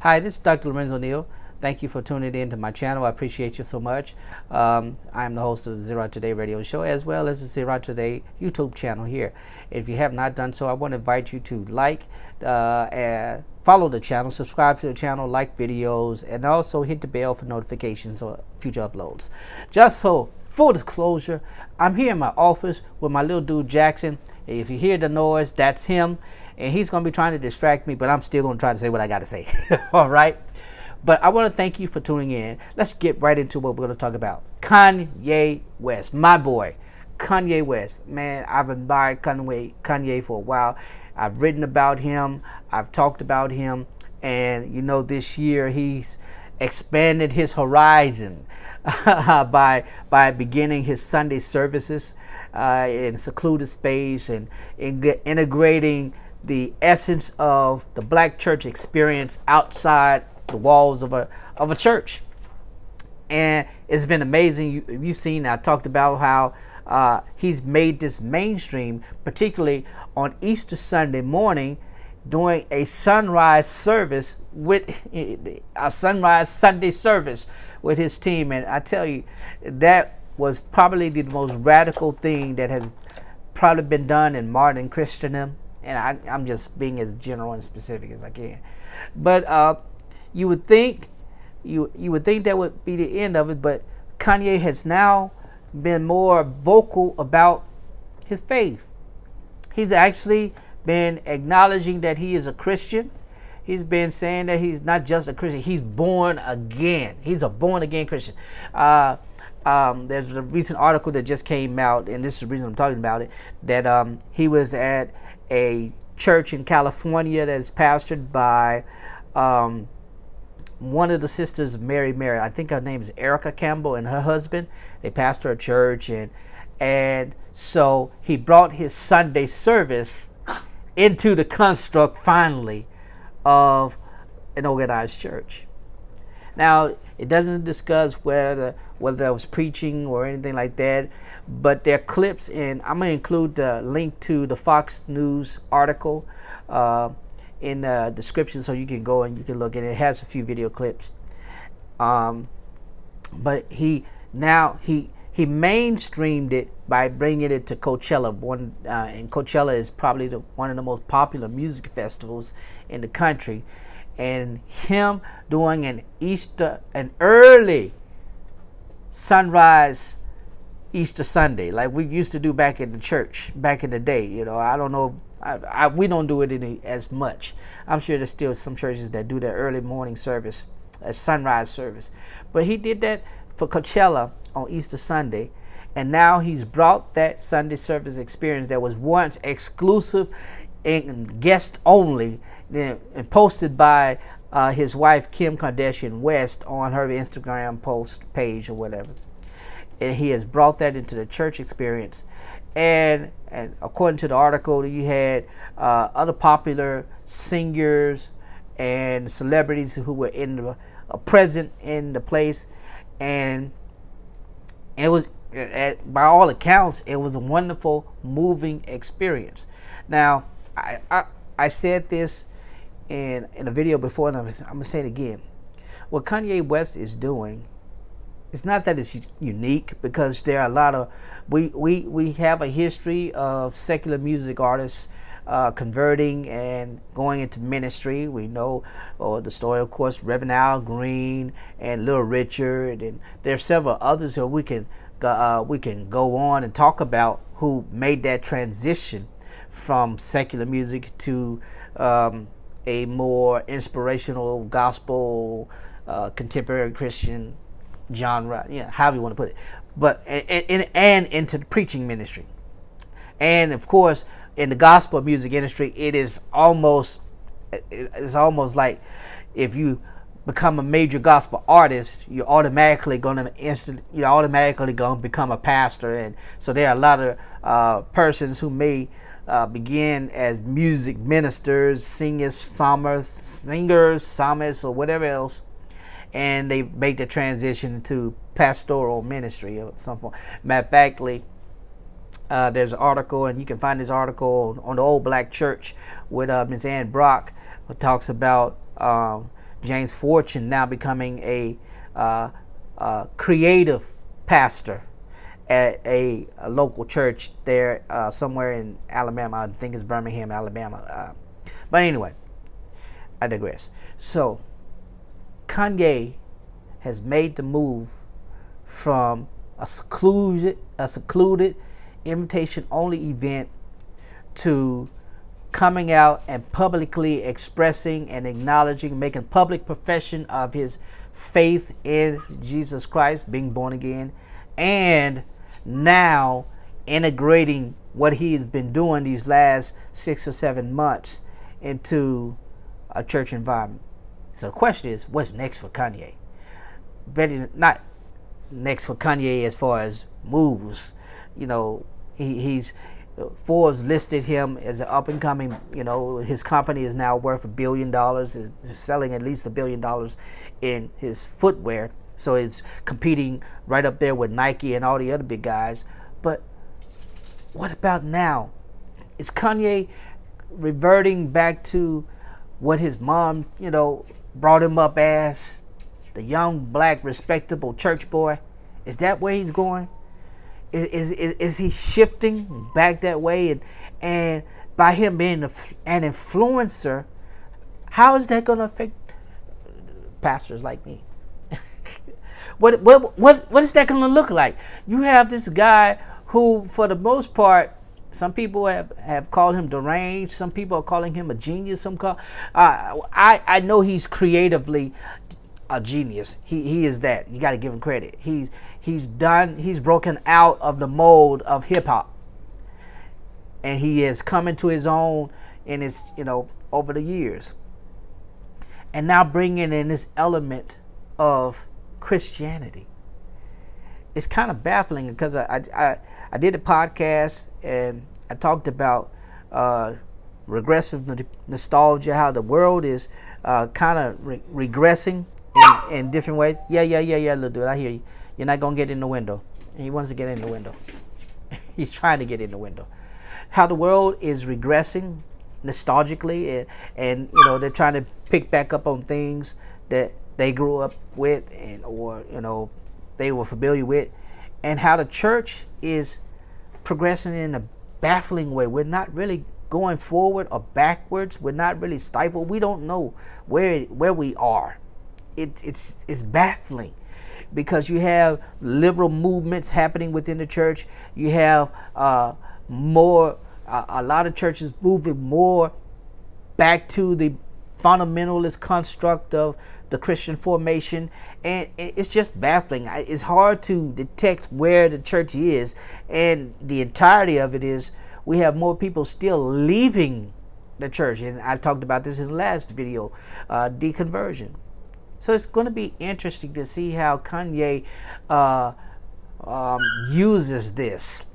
Hi, this is Dr. Lorenzo Neal. Thank you for tuning in to my channel. I appreciate you so much. I am the host of the Zero Today radio show, as well as the Zero Today YouTube channel here. If you have not done so, I want to invite you to like, and follow the channel, subscribe to the channel, like videos, and also hit the bell for notifications or future uploads. Just so, full disclosure, I'm here in my office with my little dude Jackson. If you hear the noise, that's him. And he's going to be trying to distract me, but I'm still going to try to say what I got to say. All right? But I want to thank you for tuning in. Let's get right into what we're going to talk about. Kanye West, my boy. Kanye West. Man, I've admired Kanye for a while. I've written about him. I've talked about him. And, you know, this year he's expanded his horizon by beginning his Sunday services in secluded space and integrating the essence of the black church experience outside the walls of a church. And it's been amazing. You've seen, I talked about how he's made this mainstream, particularly on Easter Sunday morning, doing a sunrise service with a sunrise Sunday service with his team. And I tell you, that was probably the most radical thing that has probably been done in modern Christendom. And I'm just being as general and specific as I can. But you would think that would be the end of it. But Kanye has now been more vocal about his faith. He's actually been acknowledging that he is a Christian. He's been saying that he's not just a Christian, he's born again. He's a born again Christian. There's a recent article that just came out, and this is the reason I'm talking about it, that he was at a church in California that is pastored by one of the sisters of Mary. I think her name is Erica Campbell, and her husband. They pastor a church, and so he brought his Sunday service into the construct finally of an organized church. Now, it doesn't discuss whether there was preaching or anything like that, but there are clips, and I'm going to include the link to the Fox News article in the description, so you can go and you can look, and it has a few video clips. But he mainstreamed it by bringing it to Coachella. And Coachella is probably one of the most popular music festivals in the country. And him doing an early sunrise Easter Sunday, like we used to do back in the church back in the day. You know, I don't know, we don't do it as much. I'm sure there's still some churches that do their early morning service, a sunrise service. But he did that for Coachella on Easter Sunday, and now he's brought that Sunday service experience that was once exclusive and guest only, and posted by his wife Kim Kardashian West on her Instagram post page or whatever. And he has brought that into the church experience. And according to the article, you had other popular singers and celebrities who were present in the place, and it was, by all accounts, it was a wonderful, moving experience. Now, I said this in a video before, and I'm going to say it again. What Kanye West is doing, it's not that it's unique, because there are a lot of, we have a history of secular music artists converting and going into ministry. We know the story, of course, Reverend Al Green and Little Richard, and there are several others that we can go on and talk about who made that transition from secular music to a more inspirational gospel, contemporary Christian genre, however you want to put it, but and into the preaching ministry. And of course, in the gospel music industry, it's almost like if you become a major gospel artist, you're automatically going to become a pastor. And so there are a lot of persons who may begin as music ministers, singers, psalmists, or whatever else, and they make the transition to pastoral ministry of some form. Matter of factly, there's an article, and you can find this article on the Old Black Church with Ms. Ann Brock, who talks about James Fortune now becoming a creative pastor at a local church there somewhere in Alabama. I think it's Birmingham, Alabama. But anyway, I digress. So Kanye has made the move from a secluded invitation-only event to coming out and publicly expressing and acknowledging, making public profession of his faith in Jesus Christ, being born again, and now integrating what he has been doing these last 6 or 7 months into a church environment. So the question is, what's next for Kanye? Not next for Kanye as far as moves. You know, he's Forbes listed him as an up-and-coming, you know, his company is now worth $1 billion, and selling at least $1 billion in his footwear. So it's competing right up there with Nike and all the other big guys. But what about now? Is Kanye reverting back to what his mom, you know, brought him up as, the young, black, respectable church boy? Is that where he's going? Is he shifting back that way? And by him being an influencer, how is that going to affect pastors like me? What is that going to look like? You have this guy who, for the most part, some people have called him deranged. Some people are calling him a genius. I know he's creatively a genius. He is that. You got to give him credit. He's broken out of the mold of hip hop, and he has come into his own in his, you know, over the years, and now bringing in this element of Christianity. It's kind of baffling because I did a podcast and I talked about regressive nostalgia, how the world is kind of regressing in different ways. Yeah, little dude, I hear you. You're not going to get in the window. He wants to get in the window. He's trying to get in the window. How the world is regressing nostalgically, and you know, they're trying to pick back up on things that they grew up with, or you know, they were familiar with, and how the church is progressing in a baffling way. We're not really going forward or backwards. We're not really stifled. We don't know where we are. It's baffling, because you have liberal movements happening within the church. You have a lot of churches moving more back to the fundamentalist construct of the Christian formation, and it's just baffling. It's hard to detect where the church is, and the entirety of it is we have more people still leaving the church, and I talked about this in the last video, deconversion. So it's going to be interesting to see how Kanye uses this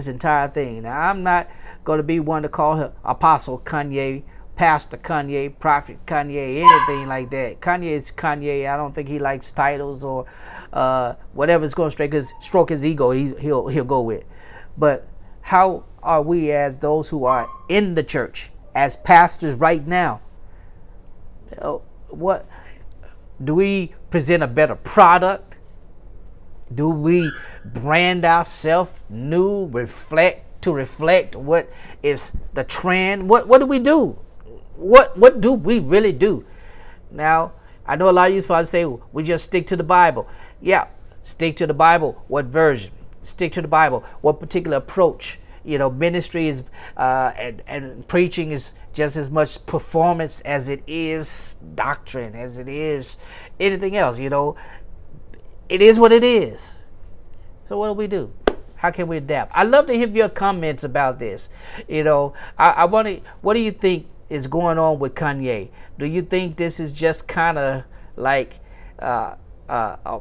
entire thing. Now, I'm not going to be one to call her Apostle Kanye, Pastor Kanye, Prophet Kanye, anything like that. Kanye is Kanye. I don't think he likes titles or whatever's going to stroke his ego, he'll go with. But how are we, as those who are in the church, as pastors right now? What do we present? A better product? Do we brand ourselves new, reflect what is the trend? What do we do? What do we really do? Now, I know a lot of you probably say, we just stick to the Bible. Yeah, stick to the Bible. What version? Stick to the Bible. What particular approach? You know, ministry is and preaching is just as much performance as it is doctrine, as it is anything else. You know, it is what it is. So what do we do? How can we adapt? I'd love to hear your comments about this. You know, I want to. What do you think is going on with Kanye? Do you think this is just kind of like a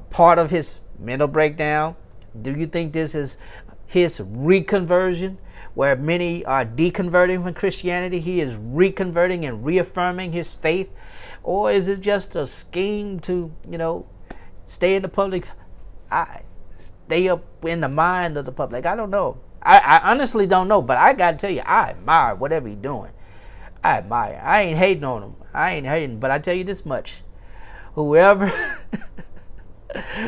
part of his mental breakdown? Do you think this is his reconversion, where many are deconverting from Christianity? He is reconverting and reaffirming his faith? Or is it just a scheme to, you know, stay in the public eye, stay up in the mind of the public? I don't know. I honestly don't know, but I got to tell you, I admire whatever he's doing. I admire. I ain't hating on them. I ain't hating, but I tell you this much: whoever,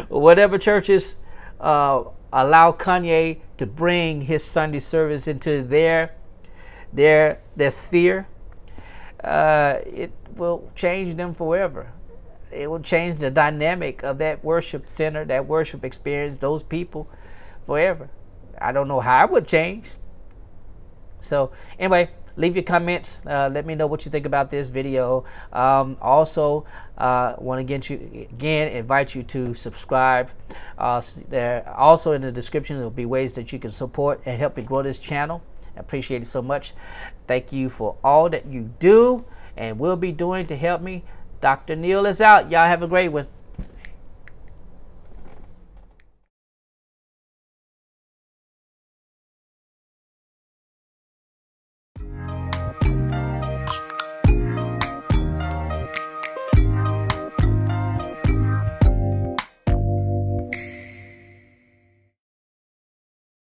whatever churches allow Kanye to bring his Sunday service into their sphere, it will change them forever. It will change the dynamic of that worship center, that worship experience, those people forever. I don't know how it would change. So anyway, leave your comments. Let me know what you think about this video. Also, want to invite you to subscribe. There also in the description there will be ways that you can support and help me grow this channel. I appreciate it so much. Thank you for all that you do and will be doing to help me. Dr. Neil is out. Y'all have a great one.